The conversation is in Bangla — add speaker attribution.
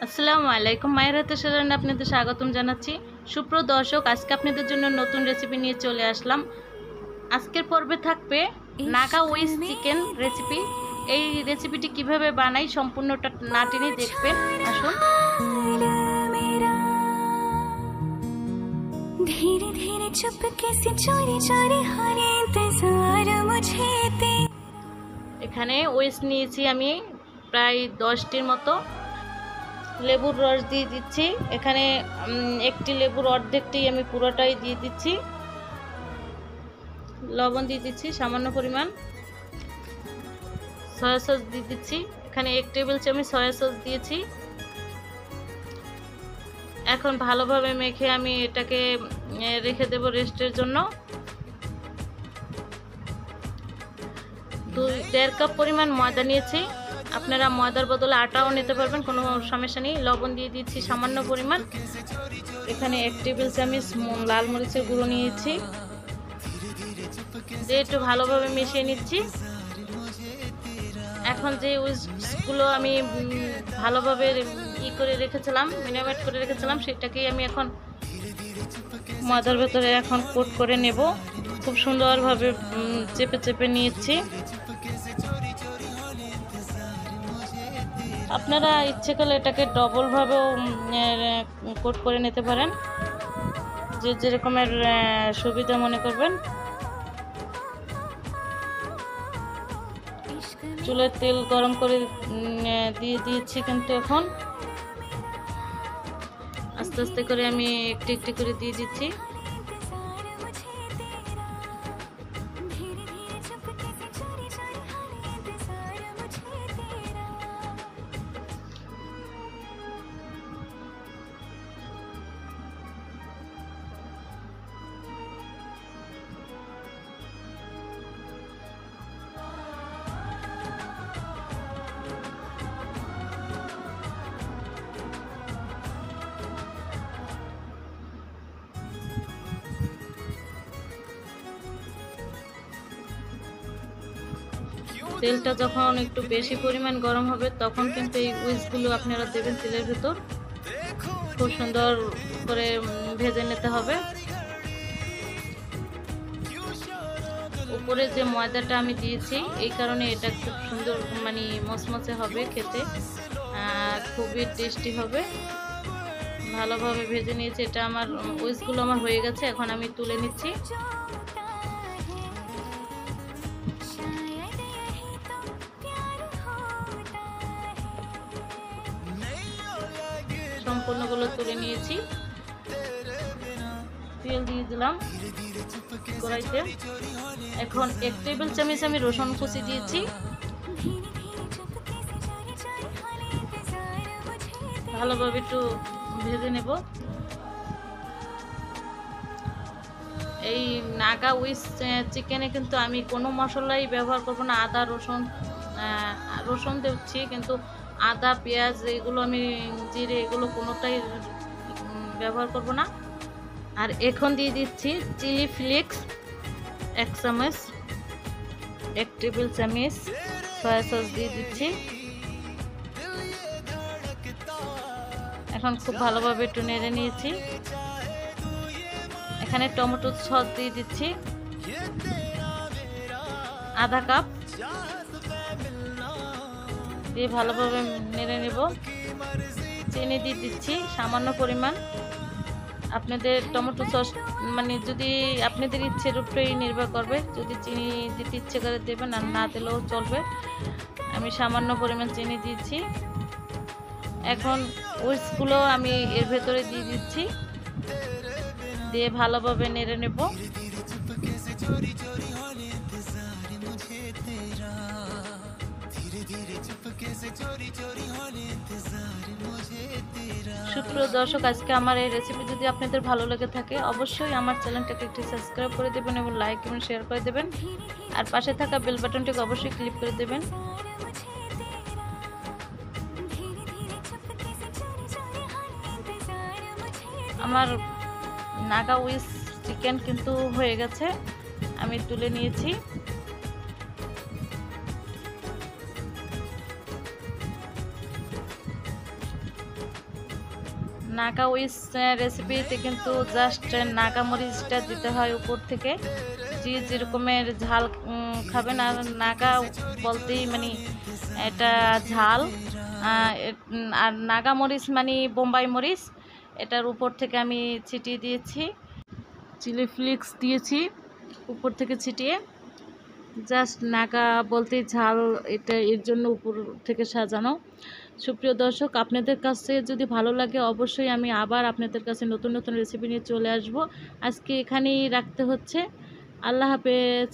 Speaker 1: আসসালামু আলাইকুম, মায়ের হাতে রান্না আপনাদের স্বাগতম জানাচ্ছি। সুপ্রিয় দর্শক, আজকে আপনাদের জন্য নতুন রেসিপি নিয়ে চলে আসলাম। আজকের পর্বে থাকবে নাগা উইথ চিকেন রেসিপি। এই রেসিপিটি কিভাবে বানাই সম্পূর্ণটা না টেনে দেখবেন। আসুন।
Speaker 2: धीरे धीरे चुपके से चोरी चोरी हो रे इंतजार मुझे
Speaker 1: এখানে ওয়েস্ট নিয়েছি আমি প্রায় 10টির মতো। লেবুর রস দিয়ে দিচ্ছি। এখানে একটি লেবুর অর্ধেকটি আমি পুরোটাই দিয়ে দিচ্ছি। লবণ দিয়ে দিচ্ছি সামান্য পরিমাণ। সয়া সস দিয়ে দিচ্ছি। এখানে 1 টেবিল চামচ সয়া সস দিয়েছি। এখন ভালোভাবে মেখে আমি এটাকে রেখে দেব রেস্টের জন্য। 1.5 কাপ পরিমাণ ময়দা নিয়েছি। আপনারা ময়দার বদলে আটাও নিতে পারবেন, কোনো সমস্যা নেই। লবণ দিয়ে দিচ্ছি সামান্য পরিমাণ। এখানে 1 টেবিল চামচ লাল মরিচের গুঁড়ো নিয়েছি, দিয়ে একটু ভালোভাবে মিশিয়ে নিচ্ছি। এখন যে উইস্কগুলো আমি ভালোভাবে করে রেখেছিলাম, মিনিমেট করে রেখেছিলাম, সেটাকেই আমি এখন ময়দার ভেতরে এখন কোট করে নেব। খুব সুন্দরভাবে চেপে চেপে নিয়েছি। আপনারা ইচ্ছে করলে এটাকে ডবলভাবেও কোট করে নিতে পারেন, যে যেরকমের সুবিধা মনে করবেন। চুলায় তেল গরম করে দিয়ে দিয়েছি, কিন্তু এখন আস্তে আস্তে করে আমি একটু একটু করে দিয়ে দিচ্ছি। তেলটা যখন একটু বেশি পরিমাণ গরম হবে, তখন কিন্তু এই উইস্কগুলো আপনারা দেবেন তেলের ভেতর। খুব সুন্দর করে ভেজে নিতে হবে। উপরে যে ময়দাটা আমি দিয়েছি, এই কারণে এটা খুব সুন্দর মচমচে হবে খেতে, খুবই টেস্টি হবে। ভালোভাবে ভেজে নিয়েছি। এটা আমার উইস্কগুলো আমার হয়ে গেছে, এখন আমি তুলে নিচ্ছি। সম্পূর্ণগুলো তুলে নিয়েছি। তেল দিয়ে দিলাম কড়াইতে। এখন 1 টেবিল চামচ আমি রসুন কুচি দিয়েছি। ভালোভাবে একটু ভেজে নেব। এই নাগা উইথ চিকেনে কিন্তু আমি কোনো মশলাই ব্যবহার করব না। আদা রসুন দিচ্ছি, কিন্তু আদা পেঁয়াজ এগুলো আমি জিরে এগুলো কোনোটাই ব্যবহার করব না। আর এখন দিয়ে দিচ্ছি চিলি ফ্লেক্স 1 চামচ, 1 টেবিল চামচ সয়া সস দিয়ে দিচ্ছি। এখন খুব ভালোভাবে একটু নেড়ে নিয়েছি। এখানে টমেটো সস দিয়ে দিচ্ছি আধা কাপ, দিয়ে ভালোভাবে নেড়ে নেব। চিনি দিয়ে দিচ্ছি সামান্য পরিমাণ। আপনাদের টমেটো সস যদি আপনাদের ইচ্ছের উপরেই নির্ভর করবে, যদি চিনি দিতে ইচ্ছে করে দেবেন, আর না দিলেও চলবে। আমি সামান্য পরিমাণ চিনি দিয়েছি। এখন উইস্কগুলো আমি এর ভেতরে দিয়ে দিচ্ছি, দিয়ে ভালোভাবে নেড়ে নেব। সুপ্রিয় দর্শক, আজকে আমার এই রেসিপি যদি আপনাদের ভালো লেগে থাকে, অবশ্যই আমার চ্যানেলটাকে একটু সাবস্ক্রাইব করে দেবেন এবং লাইক এবং শেয়ার করে দেবেন। আর পাশে থাকা বেল বাটনটিকে অবশ্যই ক্লিক করে দেবেন। আমার নাগা উইথ চিকেন কিন্তু হয়ে গেছে, আমি তুলে নিয়েছি। নাগা উইস রেসিপিতে কিন্তু জাস্ট নাগা মরিচটা দিতে হয় উপর থেকে। যে যেরকমের ঝাল খাবেন, আর নাগা বলতেই মানে এটা ঝাল, আর নাগা মরিচ মানে বোম্বাই মরিচ, এটার উপর থেকে আমি ছিটিয়ে দিয়েছি। চিলি ফ্লেক্স দিয়েছি উপর থেকে ছিটিয়ে। জাস্ট নাগা বলতে ঝাল, এটা এর জন্য উপর থেকে সাজানো। সুপ্রিয় দর্শক, আপনাদের কাছে যদি ভালো লাগে অবশ্যই আমি আবার আপনাদের কাছে নতুন নতুন রেসিপি নিয়ে চলে আসব। আজকে এখানেই রাখতে হচ্ছে। আল্লাহ হাফেজ।